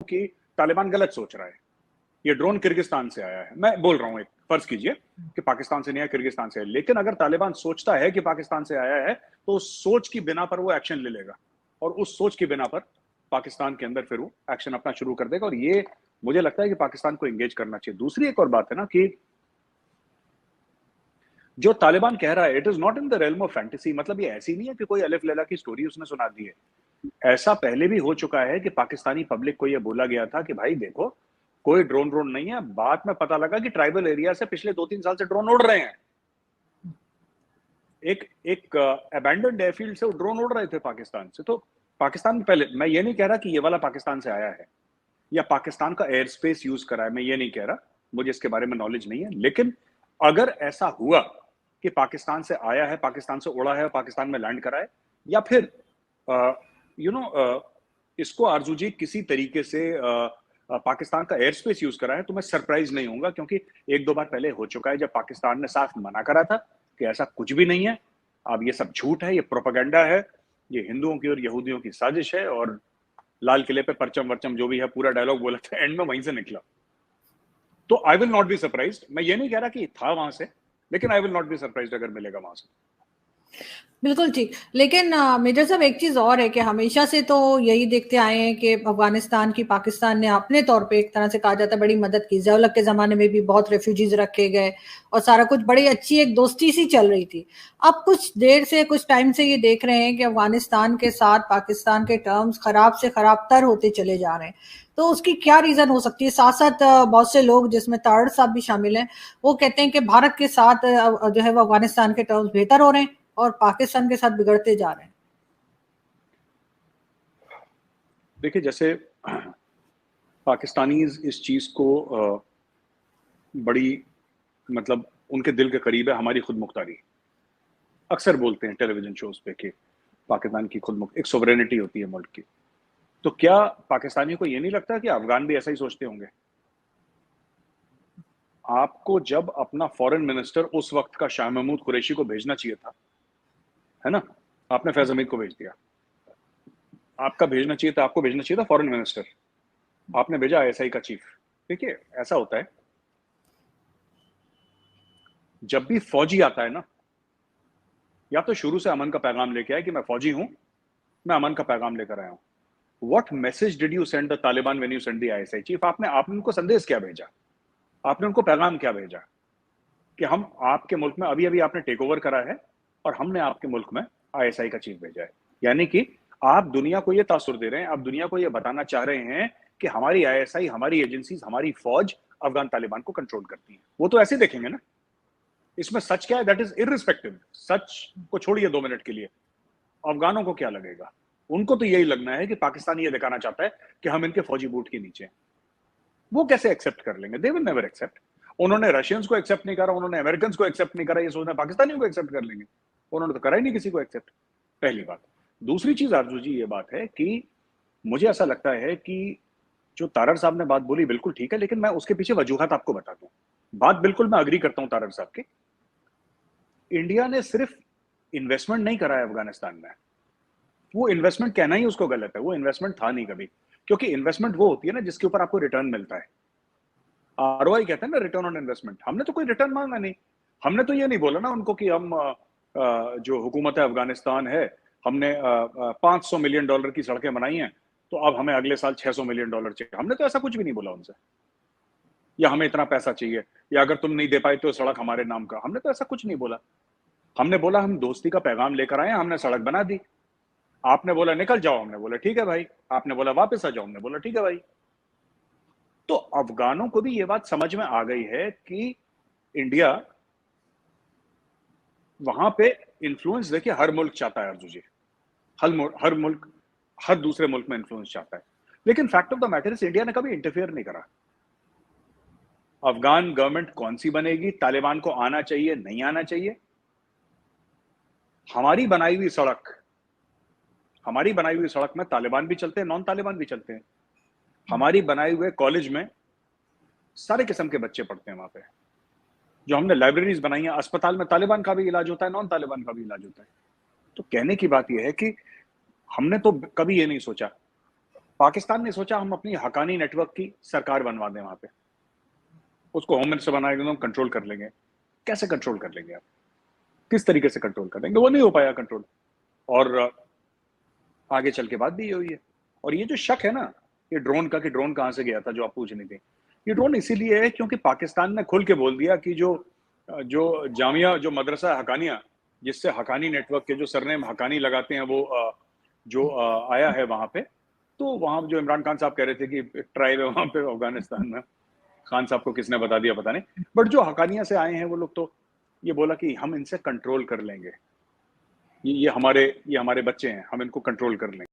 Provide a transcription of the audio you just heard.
कि तालिबान गलत सोच रहा है, ये ड्रोन किर्गिस्तान से आया है, मैं बोल रहा हूं, एक फर्ज कीजिए कि पाकिस्तान से नहीं आया, किर्गिस्तान से है, लेकिन अगर तालिबान सोचता है कि पाकिस्तान से आया है तो उस सोच की बिना पर वो एक्शन ले लेगा, और उस सोच की बिना पर पाकिस्तान के अंदर फिर वो एक्शन अपना शुरू कर देगा, और ये मुझे लगता है कि पाकिस्तान को एंगेज करना चाहिए। दूसरी एक और बात है ना कि जो तालिबान कह रहा है, it is not in the realm of fantasy, मतलब ये ऐसी नहीं है कि कोई अलिफ लैला की स्टोरी उसने सुना दी है। ऐसा पहले भी हो चुका है कि पाकिस्तानी पब्लिक को यह बोला गया था कि भाई देखो कोई ड्रोन ड्रोन नहीं है, बाद में पता लगा कि ट्राइबल एरिया से पिछले 2-3 साल से ड्रोन उड़ रहे हैं। एक एक अबैंडन्ड एयरफील्ड से ड्रोन उड़ रहे थे पाकिस्तान से। तो पाकिस्तान में पहले, मैं ये नहीं कह रहा कि ये वाला पाकिस्तान से आया है या पाकिस्तान का एयर स्पेस यूज करा है, मैं ये नहीं कह रहा, मुझे इसके बारे में नॉलेज नहीं है, लेकिन अगर ऐसा हुआ कि पाकिस्तान से आया है, पाकिस्तान से उड़ा है, पाकिस्तान में लैंड करा है, या फिर इसको आरजूजी किसी तरीके से पाकिस्तान का एयर स्पेस यूज करा है, तो मैं सरप्राइज नहीं होऊंगा, क्योंकि 1-2 बार पहले हो चुका है जब पाकिस्तान ने साफ मना करा था कि ऐसा कुछ भी नहीं है, अब ये सब झूठ है, ये प्रोपेगेंडा है, ये हिंदुओं की और यहूदियों की साजिश है, और लाल किले पे परचम वर्चम जो भी है पूरा डायलॉग बोला था, एंड में वहीं से निकला। तो I will not be surprised, मैं ये नहीं कह रहा कि था वहां से, लेकिन I will not be surprised अगर मिलेगा वहां से। बिल्कुल ठीक। लेकिन मेजर साहब एक चीज और है कि हमेशा से तो यही देखते आए हैं कि अफगानिस्तान की पाकिस्तान ने अपने तौर पे एक तरह से कहा जाता है बड़ी मदद की। ज़िया-उल-हक के जमाने में भी बहुत रेफ्यूजीज रखे गए और सारा कुछ बड़ी अच्छी एक दोस्ती सी चल रही थी। अब कुछ देर से, कुछ टाइम से ये देख रहे हैं कि अफगानिस्तान के साथ पाकिस्तान के टर्म्स खराब से खराब तर होते चले जा रहे हैं। तो उसकी क्या रीजन हो सकती है? साथ साथ बहुत से लोग जिसमें तारड़ साहब भी शामिल हैं, वो कहते हैं कि भारत के साथ जो है वो अफगानिस्तान के टर्म्स बेहतर हो रहे हैं और पाकिस्तान के साथ बिगड़ते जा रहे हैं। देखिए, जैसे पाकिस्तानी इस चीज को बड़ी, मतलब उनके दिल के करीब है हमारी खुद मुख्तारी। अक्सर बोलते हैं टेलीविजन शोज पे कि पाकिस्तान की खुद एक सोवरेनिटी होती है मुल्क की। तो क्या पाकिस्तानियों को ये नहीं लगता कि अफगान भी ऐसा ही सोचते होंगे? आपको जब अपना फॉरेन मिनिस्टर उस वक्त का शाह महमूद कुरैशी को भेजना चाहिए था, है ना, आपने फैज हमीद को भेज दिया। आपका भेजना चाहिए था, आपको भेजना चाहिए था फॉरेन मिनिस्टर, आपने भेजा आईएसआई का चीफ। देखिए, ऐसा होता है जब भी फौजी आता है ना, या तो शुरू से अमन का पैगाम लेके आए कि मैं फौजी हूं, मैं अमन का पैगाम लेकर आया हूं। What message did you send the Taliban when you send the ISI chief? आपने उनको संदेश क्या भेजा? आपने उनको पैगाम क्या भेजा कि हम आपके मुल्क में, अभी अभी आपने टेक ओवर करा है और हमने आपके मुल्क में आईएसआई का चीफ भेजा है। यानी कि आप दुनिया को ये तासुर दे रहे हैं, आप दुनिया को ये बताना चाह रहे हैं कि हमारी आईएसआई, हमारी एजेंसीज, हमारी फौज अफगान तालिबान को कंट्रोल करती है। वो तो ऐसे देखेंगे ना, इसमें सच क्या है, दैट इज इररिस्पेक्टिव। सच को छोड़िए 2 मिनट के लिए, अफगानों को क्या लगेगा? उनको तो यही लगना है कि पाकिस्तान ये दिखाना चाहता है कि हम इनके फौजी बूट के नीचे हैं। वो कैसे एक्सेप्ट कर लेंगे? They will never accept. उन्होंने रशियंस को एक्सेप्ट नहीं करा, उन्होंने अमेरिकन को एक्सेप्ट नहीं करा, ये सोचना पाकिस्तानियों को एक्सेप्ट कर लेंगे? उन्होंने तो करा ही नहीं किसी को एक्सेप्ट। पहली बात। दूसरी चीज आरजू जी, ये बात है कि मुझे ऐसा लगता है कि जो तारड़ साहब ने बात बोली बिल्कुल ठीक है, लेकिन मैं उसके पीछे वजूहत आपको बता दूं। बात बिल्कुल मैं अग्री करता हूं तारड़ साहब की। इंडिया ने सिर्फ इन्वेस्टमेंट नहीं करा है अफगानिस्तान में। वो इन्वेस्टमेंट कहना ही उसको गलत है, वो इन्वेस्टमेंट था नहीं कभी। क्योंकि इन्वेस्टमेंट वो होती है ना जिसके ऊपर आपको रिटर्न मिलता है। आरओआई कहते हैं ना, रिटर्न ऑन इन्वेस्टमेंट। हमने तो कोई रिटर्न मांगा नहीं। हमने तो ये नहीं बोला ना उनको कि हम जो हुकूमत है अफगानिस्तान है, हमने $500 मिलियन की सड़कें बनाई हैं, तो अब हमें अगले साल $600 मिलियन चाहिए। हमने तो ऐसा कुछ भी नहीं बोला उनसे, या हमें इतना पैसा चाहिए, या अगर तुम नहीं दे पाए तो सड़क हमारे नाम का। हमने तो ऐसा कुछ नहीं बोला। हमने बोला हम दोस्ती का पैगाम लेकर आए, हमने सड़क बना दी। आपने बोला निकल जाओ, हमने बोला ठीक है भाई। आपने बोला वापस आ जाओ, हमने बोला ठीक है भाई। तो अफगानों को भी ये बात समझ में आ गई है कि इंडिया वहां पे इन्फ्लुएंस, देखिए हर मुल्क चाहता है अर्जु जी, हर मुल्क हर दूसरे मुल्क में इन्फ्लुएंस चाहता है, लेकिन fact of the matter is India ने कभी इंटरफेयर नहीं करा। अफगान गवर्नमेंट कौन सी बनेगी, तालिबान को आना चाहिए नहीं आना चाहिए, हमारी बनाई हुई सड़क में तालिबान भी चलते हैं, नॉन तालिबान भी चलते हैं। हमारी बनाए हुए कॉलेज में सारे किस्म के बच्चे पढ़ते हैं वहां पे। जो हमने लाइब्रेरीज बनाई हैं, अस्पताल में तालिबान का भी इलाज होता है, नॉन तालिबान का भी इलाज होता है। तो कहने की बात यह है कि हमने तो कभी ये नहीं सोचा पाकिस्तान ने सोचा हम अपनी हकानी नेटवर्क की सरकार बनवा दें वहां पे, उसको होम मिनिस्टर बना के हम कंट्रोल कर लेंगे। कैसे कंट्रोल कर लेंगे आप? किस तरीके से कंट्रोल कर लेंगे? वो नहीं हो पाया कंट्रोल, और आगे चल के बात भी ये हुई है। और ये जो शक है ना, ये ड्रोन का, कि ड्रोन कहाँ से गया था, जो आप पूछ रही थी, ये ड्रोन इसीलिए है क्योंकि पाकिस्तान ने खुल के बोल दिया कि जो जामिया, जो मदरसा हकानिया, जिससे हकानी नेटवर्क के जो सरनेम हकानी लगाते हैं, वो जो आया है वहां पे, तो वहां जो इमरान खान साहब कह रहे थे कि ट्राइब है वहां पे अफगानिस्तान में, खान साहब को किसने बता दिया पता नहीं, बट जो हकानिया से आए हैं वो लोग, तो ये बोला कि हम इनसे कंट्रोल कर लेंगे, ये हमारे बच्चे हैं, हम इनको कंट्रोल कर लेंगे।